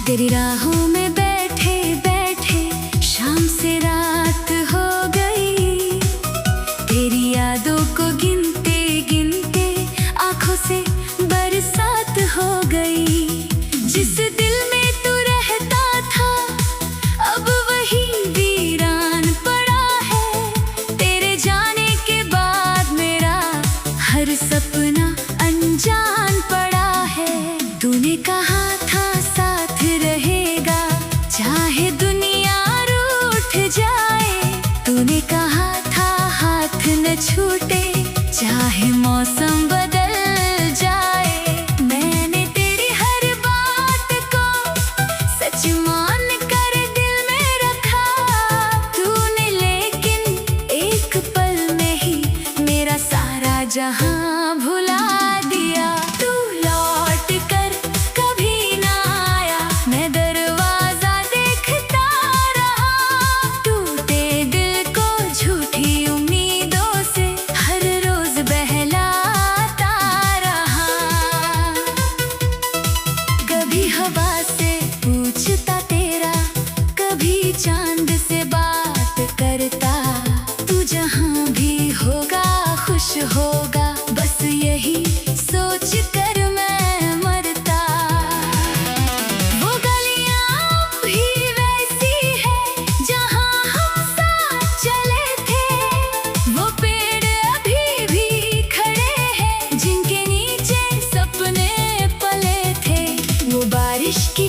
तेरी राहों में बैठे बैठे शाम से रात हो गई। तेरी यादों को गिनते गिनते आंखों से बरसात हो गई। जिस दिल में तू रहता था अब वही वीरान पड़ा है। तेरे जाने के बाद मेरा हर सपना अनजान पड़ा है। तूने कहा था साथ रहेगा चाहे दुनिया रूठ जाए। तूने कहा था हाथ न छूटे चाहे मौसम बदल जाए। मैंने तेरी हर बात को सच मान कर दिल में रखा। तूने लेकिन एक पल में ही मेरा सारा जहां भुला दिया। तू लौट कर कभी ना आया, मैं दरवाजा देखता रहा। टूटे दिल को झूठी उम्मीदों से हर रोज बहलाता रहा। कभी हवा से पूछता तेरा, कभी चांद से बात करता। तू जहां भी होगा खुश होगा, बस यही सोच कर मैं मरता। वो गलियां भी वैसी है जहां हम साथ चले थे। वो पेड़ अभी भी खड़े हैं जिनके नीचे सपने पले थे। वो बारिश की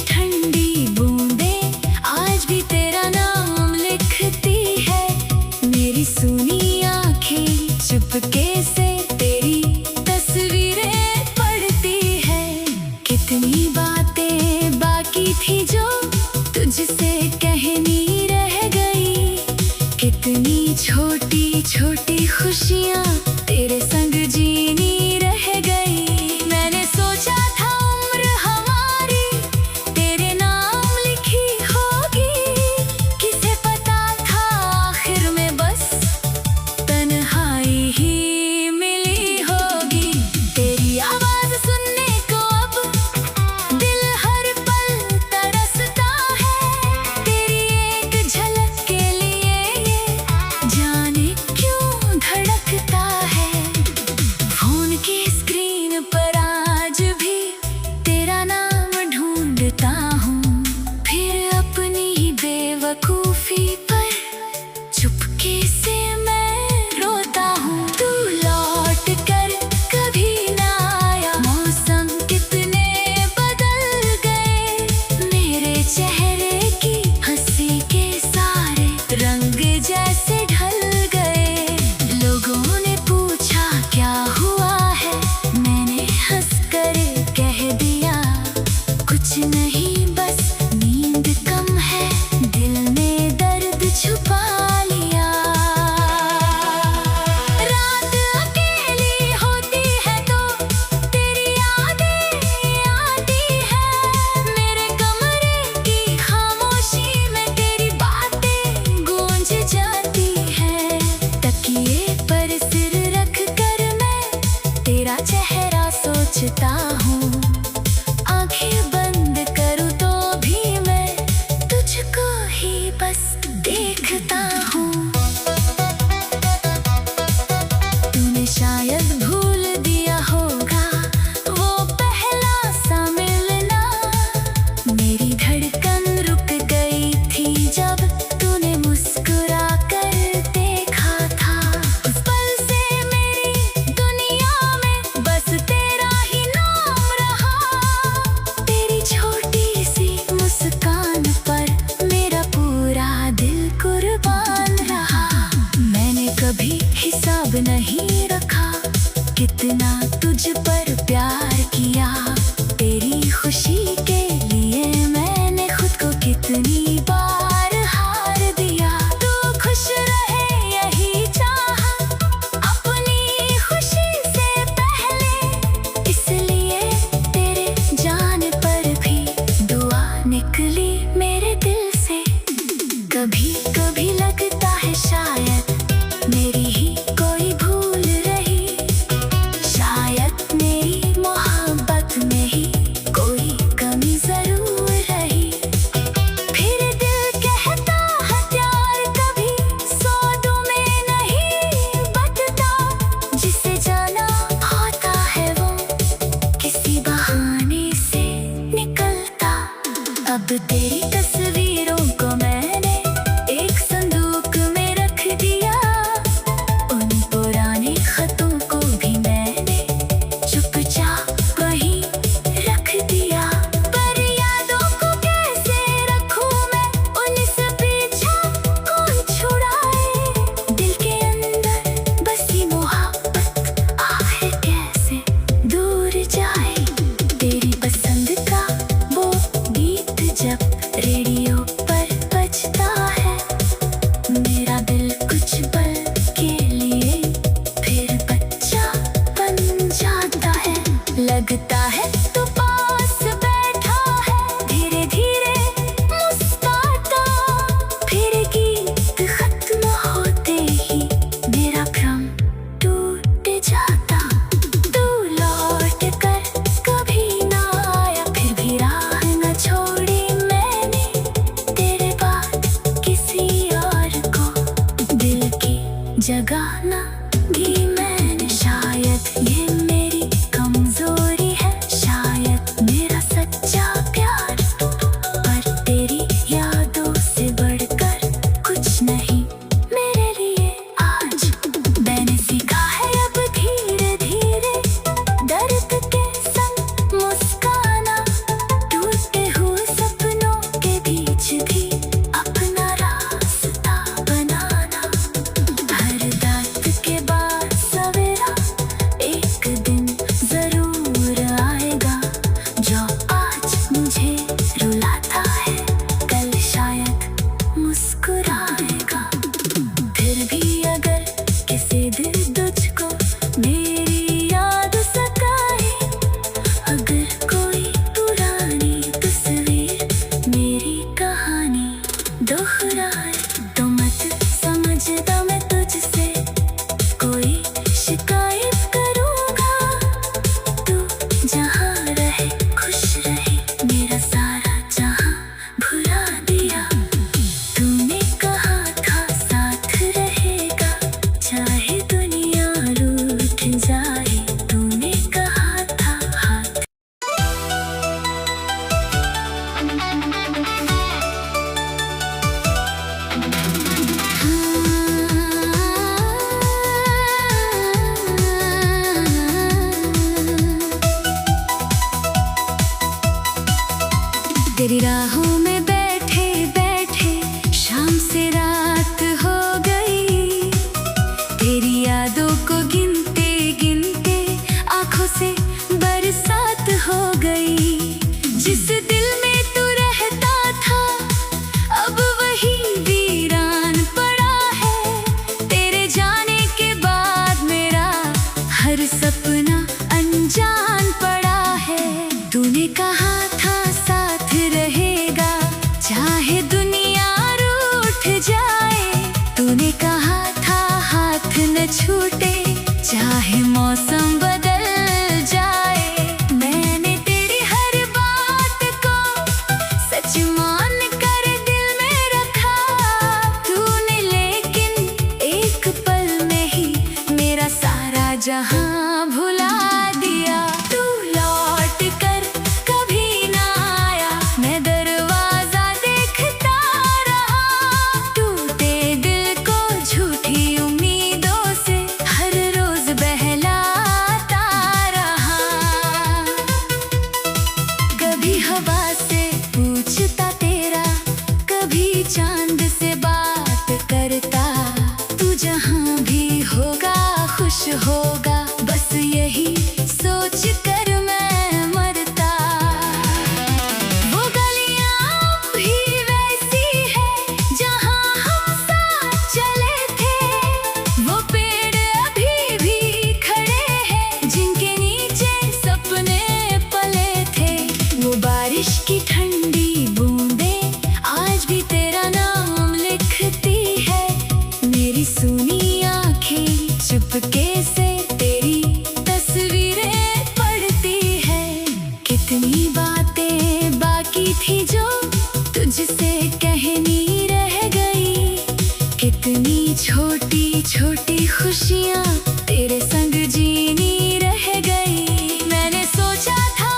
बहाने से निकलता। अब तेरी तस्वीरों को मैंने एक संदूक में रख दिया। उन पुराने खतों को भी मैंने चुपचाप वहीं रख दिया। पर यादों को कैसे रखूं मैं, उनसे पीछा कौन छुड़ाए। दिल के अंदर बसी मोहब्बत आखिर कैसे दूर जाए। तेरी पसंद का वो गीत जब रेडियो पर बजता है, मेरा दिल कुछ पल के लिए फिर बच्चा बन जाता है। लगता है तो पास बैठा है, धीरे धीरे मुस्कुराता। फिर गीत खत्म होते ही मेरा भ्रम टूट जाता। तू लौट कर कभी ना आया, फिर भी राह न छोड़ी मैंने। तेरे बाद किसी और को दिल की जगह न दी मैंने। शायद ये मेरी कमजोरी है, शायद मेरा सच्चा प्यार। पर तेरी यादों से बढ़कर कुछ नहीं मेरे लिए आज। मैंने सीखा है अब धीरे धीरे दर्द के संग मुस्काना। टूटे हुए सपनों के बीच भी अपना रास्ता बनाना। हर रात के बाद सवेरा एक दिन जरूर आएगा, जो आज मुझे रुलाता है कल शायद मुस्कुराएगा। फिर भी अगर किसी दिन तुझको मेरी याद सताए, अगर कोई पुरानी तस्वीर मेरी कहानी दोहराए, तो मत समझना मैं तुझसे कोई शिकायत करूँगा। तू जहाँ रहे खुश रहे, मेरा सारा जहाँ भुला दिया। तूने कहा था साथ रहेगा, चाहे दुनिया रूठ जाए। तूने कहा था हाथ तेरी राहों में बैठे बैठे शाम से रात हो गई। तेरी यादों को गिनते गिनते आंखों से बरसात हो गई। जिस दिल में तू रहता था अब वही वीरान पड़ा है। तेरे जाने के बाद मेरा हर सपना अनजान पड़ा है। तूने कहा था साथ रहेगा, चाहे दुनिया रूठ जाए। तूने कहा था हाथ न छूटे, चाहे मौसम बदल जाए। मैंने तेरी हर बात को सच मान कर दिल में रखा। तूने लेकिन एक पल में ही मेरा सारा जहां भुला दिया। तू लौट कर कभी ना आया, मैं दरवाजा देखता रहा। टूटे दिल को झूठी उम्मीदों से हर रोज बहलाता रहा। कभी हवा से पूछता तेरा, कभी चांद से बात करता। तू जहां भी होगा खुश होगा, बस यही सोच कर मैं मरता। वो गलियां भी वैसी है जहां हम साथ चले थे। वो पेड़ अभी भी खड़े हैं जिनके नीचे सपने पले थे। वो बारिश की ठंडी बूंदें आज भी तेरा नाम लिखती है। मेरी सुनी आंखें चुपके से तेरी तस्वीरें पढ़ती है। कितनी बातें बाकी थी जो तुझसे कहनी रह गई। कितनी छोटी छोटी खुशियाँ तेरे संग जीनी रह गई। मैंने सोचा था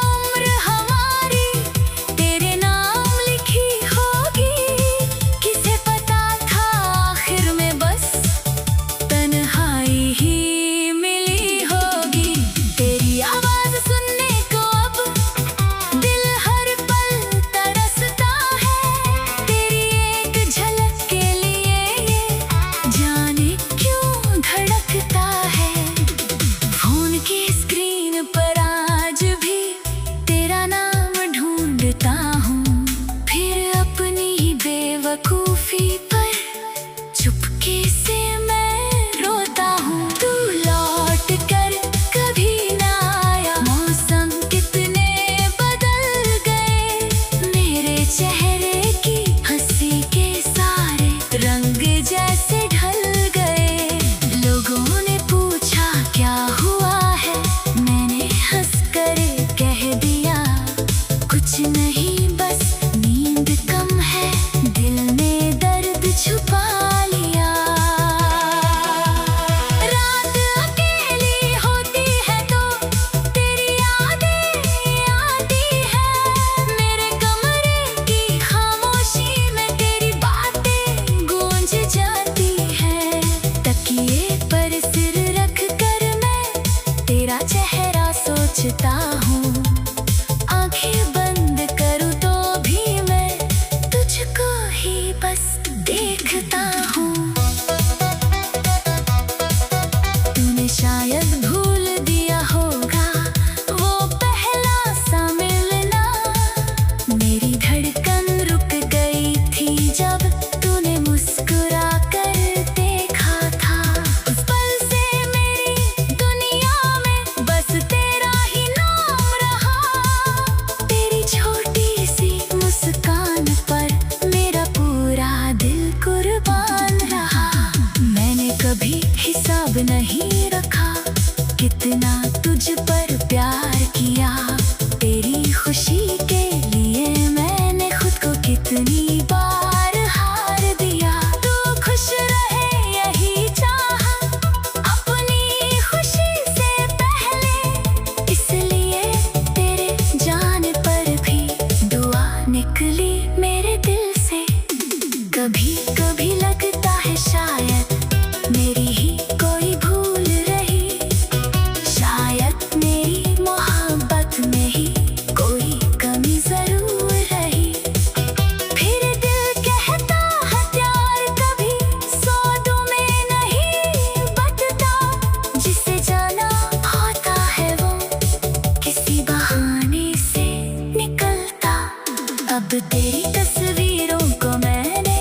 अब तेरी तस्वीरों को मैंने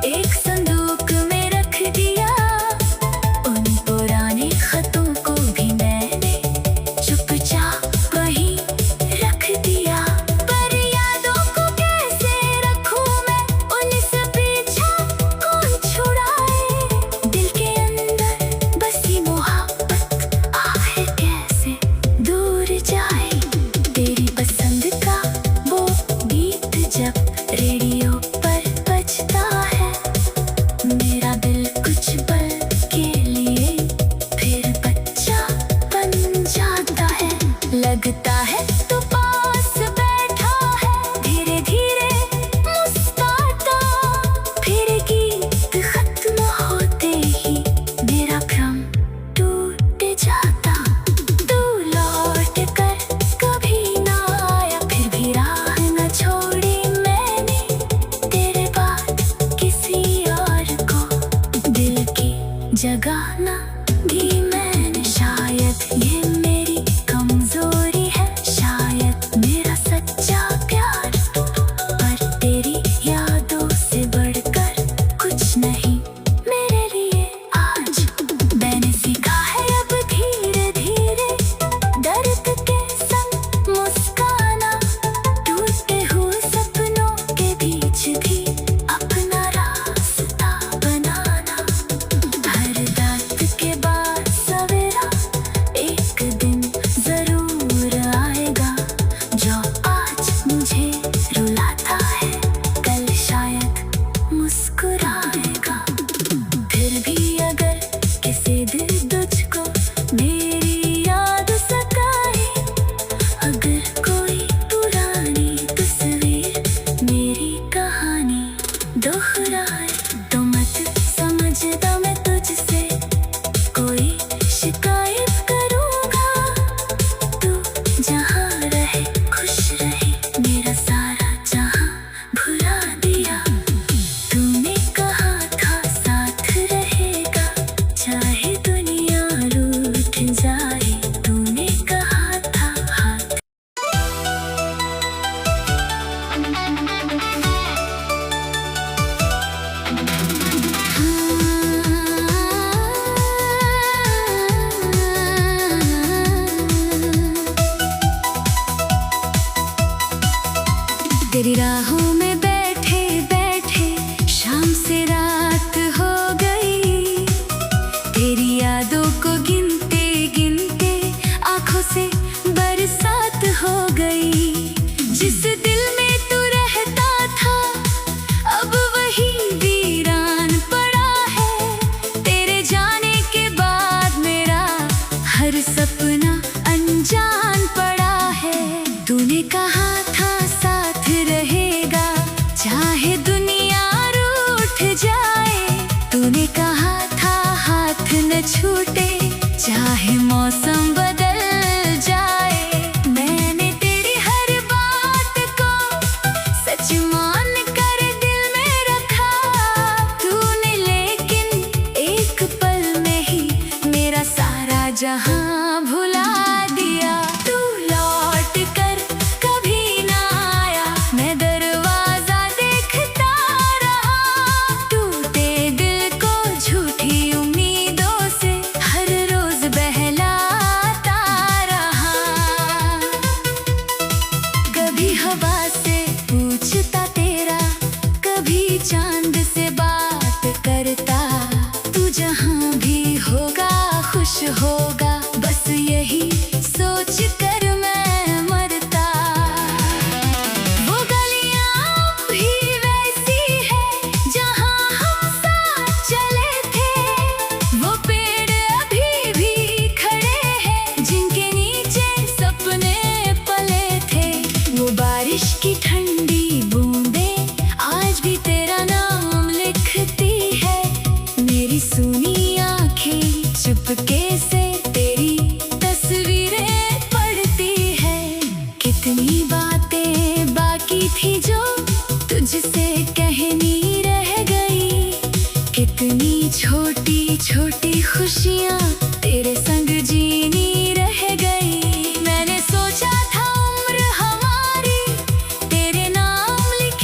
एक संदूक में रख दिया, उन पुराने खतों को भी मैंने चुपचाप वहीं रख दिया। पर यादों को कैसे रखूं मैं, उनसे पीछा कौन छुड़ाए। दिल के अंदर बसी मोहब्बत आखिर कैसे दूर जाए। तेरी पसंद का वो गीत जब रेडियो पर बजता है, मेरा दिल कुछ पल के लिए फिर बच्चा बन जाता है। लगता है तो पास बैठा है, धीरे धीरे मुस्कुराता, फिर गीत खत्म होते ही मेरा भ्रम टूट जाता। तू लौट कर कभी ना आया, फिर भी राह न छोड़ी मैंने तेरे बाद किसी और को दिल की जगह न दी मैंने। शायद ये मेरी कमजोरी है, शायद मेरा सच्चा प्यार, पर तेरी यादों से बढ़कर कुछ नहीं मेरे लिए आज। मैंने सीखा है अब धीरे धीरे दर्द के संग मुस्काना, टूटे हुए सपनों के बीच भी अपना रास्ता बनाना। हर रात के बाद सवेरा एक दिन जरूर आएगा, जो आज मुझे रुलाता है कल शायद मुस्कुराएगा। फिर भी अगर किसी दिन तुझको मेरी याद सताए, अगर कोई पुरानी तस्वीर मेरी कहानी दोहराए, तो मत समझना मैं तुझसे कोई शिकायत करूँगा। तू जहाँ रहे खुश रहे, मेरा सारा जहाँ भुला दिया। तूने कहा था साथ रहेगा, चाहे दुनिया रूठ जाए। तूने कहा था हाथ तेरी राहों में बैठे बैठे शाम से रात हो गई, तेरी यादों को गिनते गिनते आंखों से बरसात हो गई। जिस दिल में तू रहता था अब वही वीरान पड़ा है, तेरे जाने के बाद मेरा हर सपना अनजान पड़ा है। तूने कहा था साथ रहेगा, चाहे दुनिया रूठ जाए। तूने कहा था हाथ न छूटे, चाहे मौसम बदल जाए। मैंने तेरी हर बात को सच मान कर दिल में रखा, तूने लेकिन एक पल में ही मेरा सारा जहां भुला दिया। तू लौट कर कभी ना आया, मैं दरवाजा देखता रहा, टूटे दिल को झूठी उम्मीदों से हर रोज बहलाता रहा। कभी हवा से पूछता तेरा, कभी चांद से बात करता, तू जहां भी होगा खुश होगा, बस यही सोच कर मैं मरता। वो गलियां भी वैसी है जहां हम साथ चले थे, वो पेड़ अभी भी खड़े हैं जिनके नीचे सपने पले थे। वो बारिश की ठंडी बूंदें आज भी तेरा नाम लिखती है, मेरी सुनी आंखें चुपके से तेरी तस्वीरें पढ़ती है। कितनी बातें बाकी थी जो तुझसे कहनी रह गई, कितनी छोटी छोटी खुशियाँ तेरे संग जीनी रह गई। मैंने सोचा था उम्र हमारी तेरे नाम लिख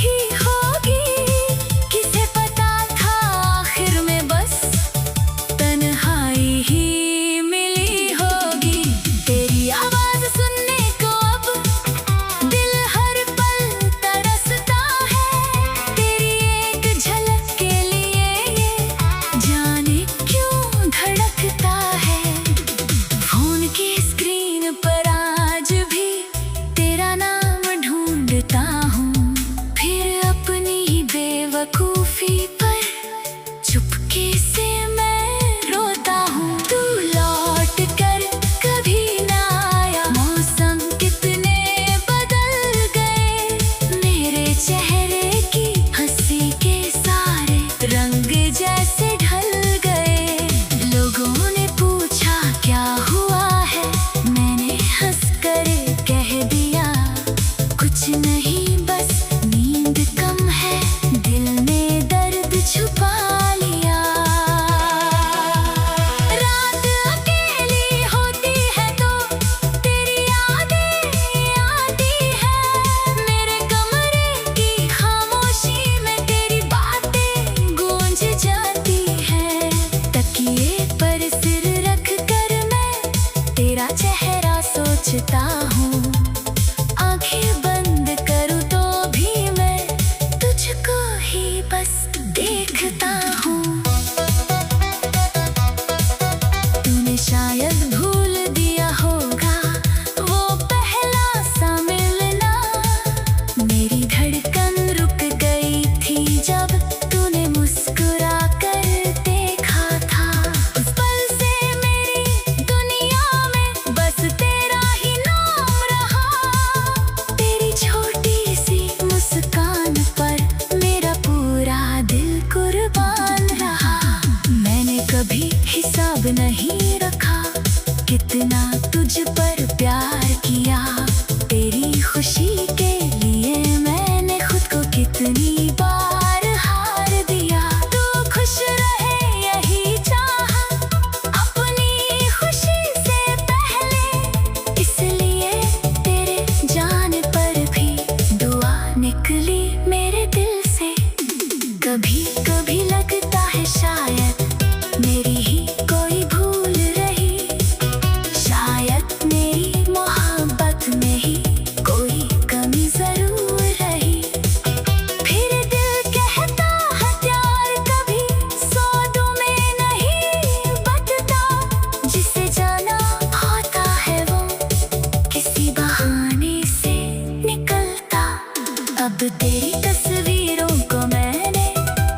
अब तेरी तस्वीरों को मैंने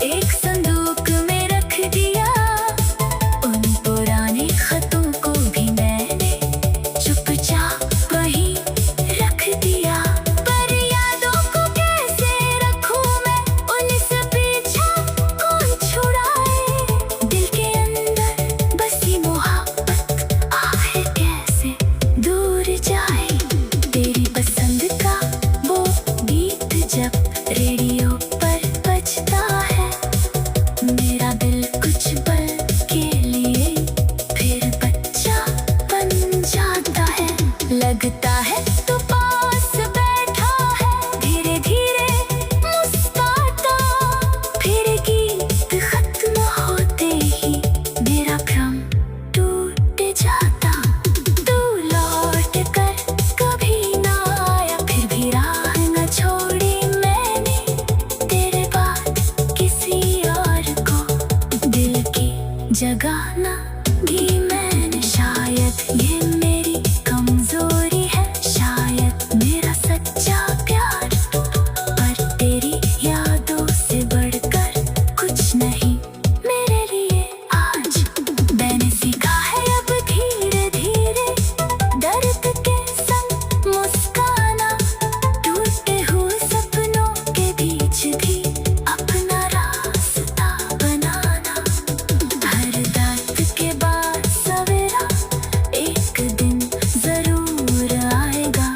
एक संदूक में रख दिया, उन पुराने खतों को भी मैंने चुपचाप वहीं रख दिया। पर यादों को कैसे रखूं मैं, उनसे पीछा कौन छुड़ाए। दिल के अंदर बसी मोहब्बत आखिर कैसे दूर जाए। तेरी पसंद का वो गीत जब रेडियो पर बजता है, मेरा दिल कुछ पल के लिए फिर बच्चा बन जाता है। लगता है तो पास बैठा है, धीरे धीरे मुस्कुराता, फिर गीत खत्म होते ही मेरा भ्रम टूट जाता। तू लौट कर कभी ना आया, फिर भी राह न छोड़ी मैंने, तेरे बाद किसी और को दिल की जगह न दी मैंने। शायद ये मेरी कमजोरी है, शायद मेरा सच्चा प्यार, पर तेरी यादों से बढ़कर कुछ नहीं मेरे लिए आज। मैंने सीखा है अब धीरे धीरे दर्द के संग मुस्काना, टूटे हुए सपनों के बीच भी अपना रास्ता बनाना। हर दर्द के बाद सवेरा एक दिन जरूर आएगा,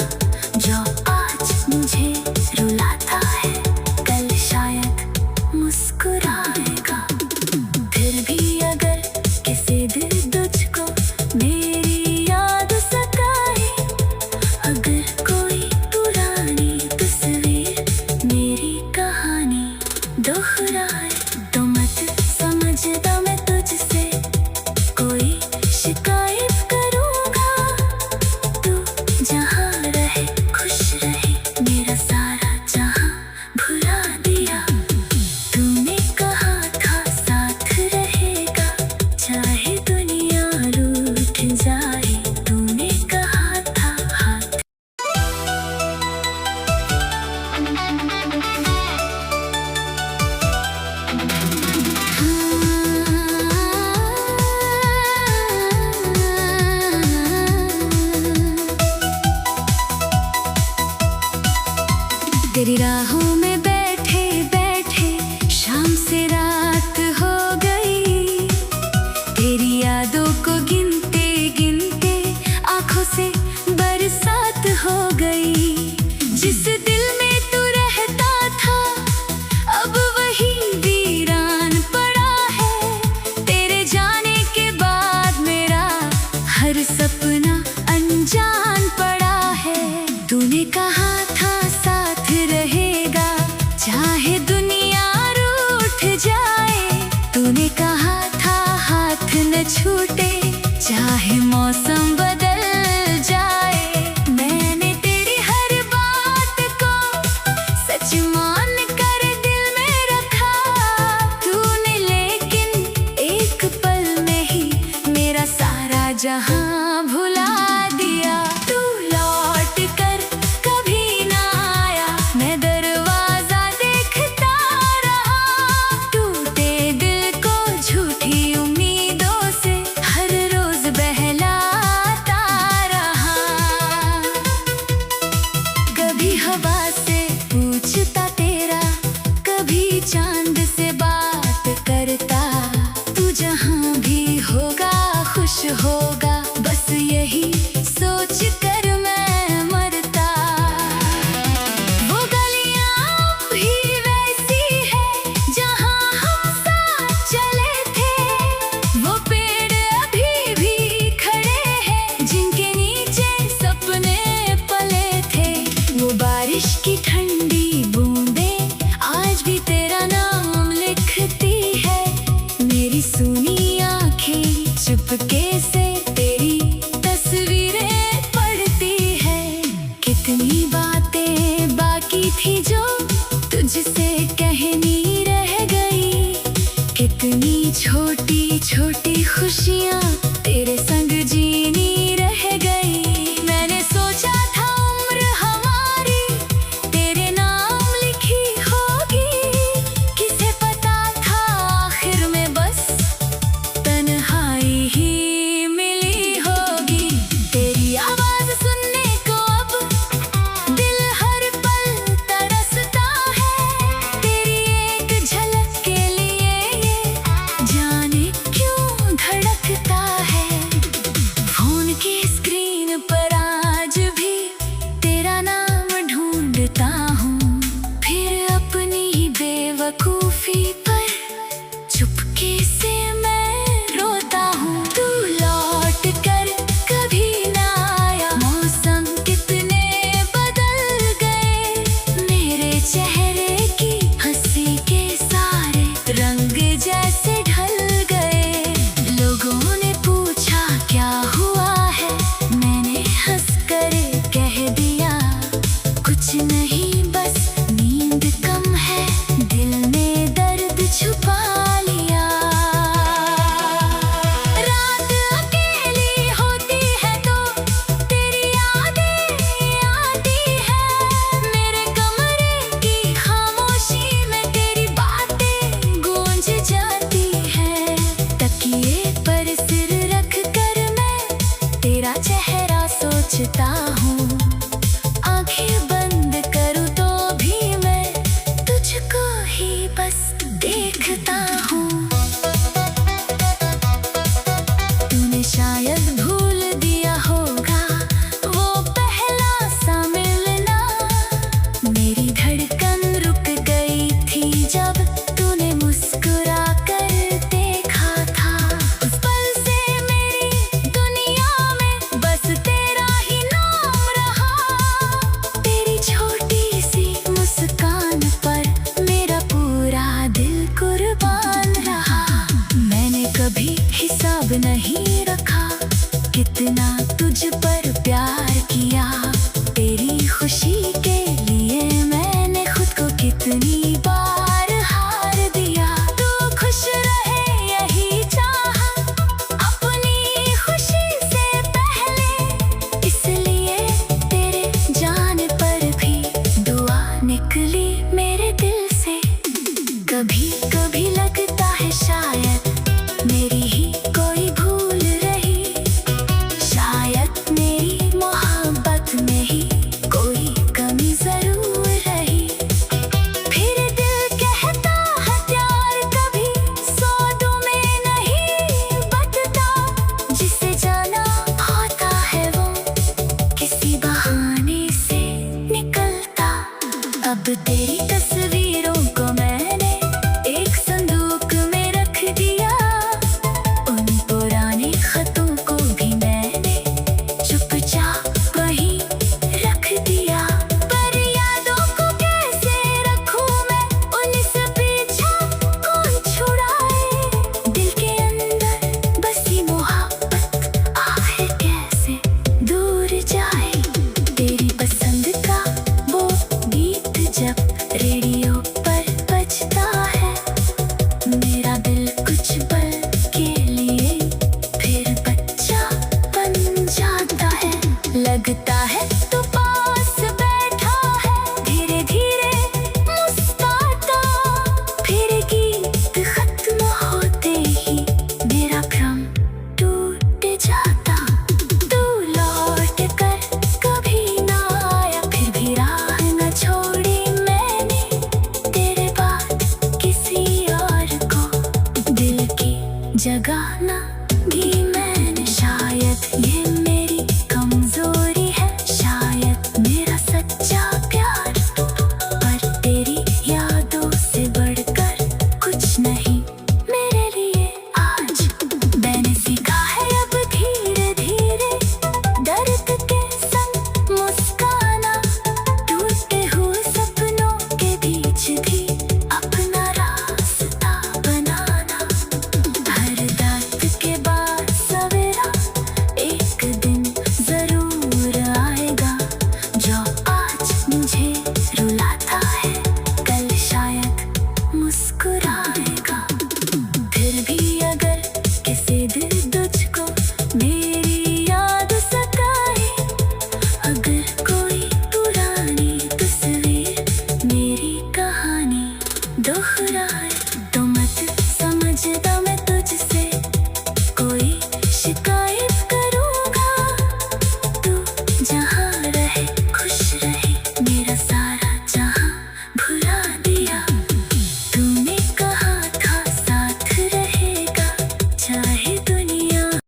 जो आज मुझे रुलाता है कल शायद मुस्कुराएगा। फिर भी अगर किसी दिन तुझको मेरी याद सताए, अगर कोई पुरानी तस्वीर मेरी कहानी दोहराए, तो मत समझना मैं तुझसे कोई शिकायत करूँगा। तू जहाँ रहे खुश रहे, मेरा सारा जहाँ भुला दिया। तूने कहा था साथ रहेगा, चाहे दुनिया रूठ जाए। तूने कहा था हाथ तेरी राहों में बैठे बैठे शाम से रात हो गई, तेरी यादों को गिनते गिनते आंखों से बरसात हो गई। जिस दिल में तू रहता था अब वही वीरान पड़ा है, तेरे जाने के बाद मेरा हर सपना अनजान पड़ा है। तूने कहा था साथ रहेगा, चाहे दुनिया रूठ जाए। तूने कहा था हाथ न छूटे, चाहे मौसम बदल जाए। मैंने तेरी हर बात को सच मान कर दिल में रखा, तूने लेकिन एक पल में ही मेरा सारा जहां भुला दिया। तू लौट कर कभी ना आया, मैं दरवाजा देखता रहा, टूटे दिल को झूठी उम्मीदों से हर रोज बहलाता रहा। कभी हवा से पूछता तेरा, कभी चांद से बात करता, तू जहां भी होगा खुश होगा, बस यही सोच कर मैं मरता। वो गलियां भी वैसी है जहां हम साथ चले थे, वो पेड़ अभी भी खड़े हैं जिनके नीचे सपने पले थे। वो बारिश की ठंडी बूंदें आज भी तेरा नाम लिखती है, मेरी सुनी आंखें चुपके से नहीं बस नींद कम है, दिल ने दर्द छुपा लिया। रात अकेली होती है तो तेरी यादें आती है, मेरे कमरे की खामोशी में तेरी बातें गूंज जाती है। तकिए पर सिर रख कर मैं तेरा चेहरा सोचता हूँ, आंखें बंद करूँ तो भी मैं तुझको ही बस देखता हूँ। तूने शायद भूल दिया होगा वो पहला सा मिलना, मेरी धड़कन रुक गई थी जब तूने मुस्कुरा कर देखा था। उस पल से मेरी दुनिया में बस तेरा ही नाम रहा, तेरी छोटी सी मुस्कान पर मेरा पूरा दिल कुर्बान रहा। मैंने कभी हिसाब नहीं रखा कितना तुझ पर प्यार किया, तेरी खुशी के लिए मैंने खुद को कितनी बार हार दिया। तू खुश रहे यही चाहा अपनी खुशी से पहले, इसलिए तेरे जाने पर भी दुआ निकली मेरे दिल से। कभी कभी लगता है शायद मेरी ही कोई भूल रही, शायद मेरी मोहब्बत में ही कोई कमी जरूर रही। फिर दिल कहता है प्यार कभी सौदों में नहीं बचता, जिसे जाना होता है वो किसी बहाने से निकलता। अब तेरी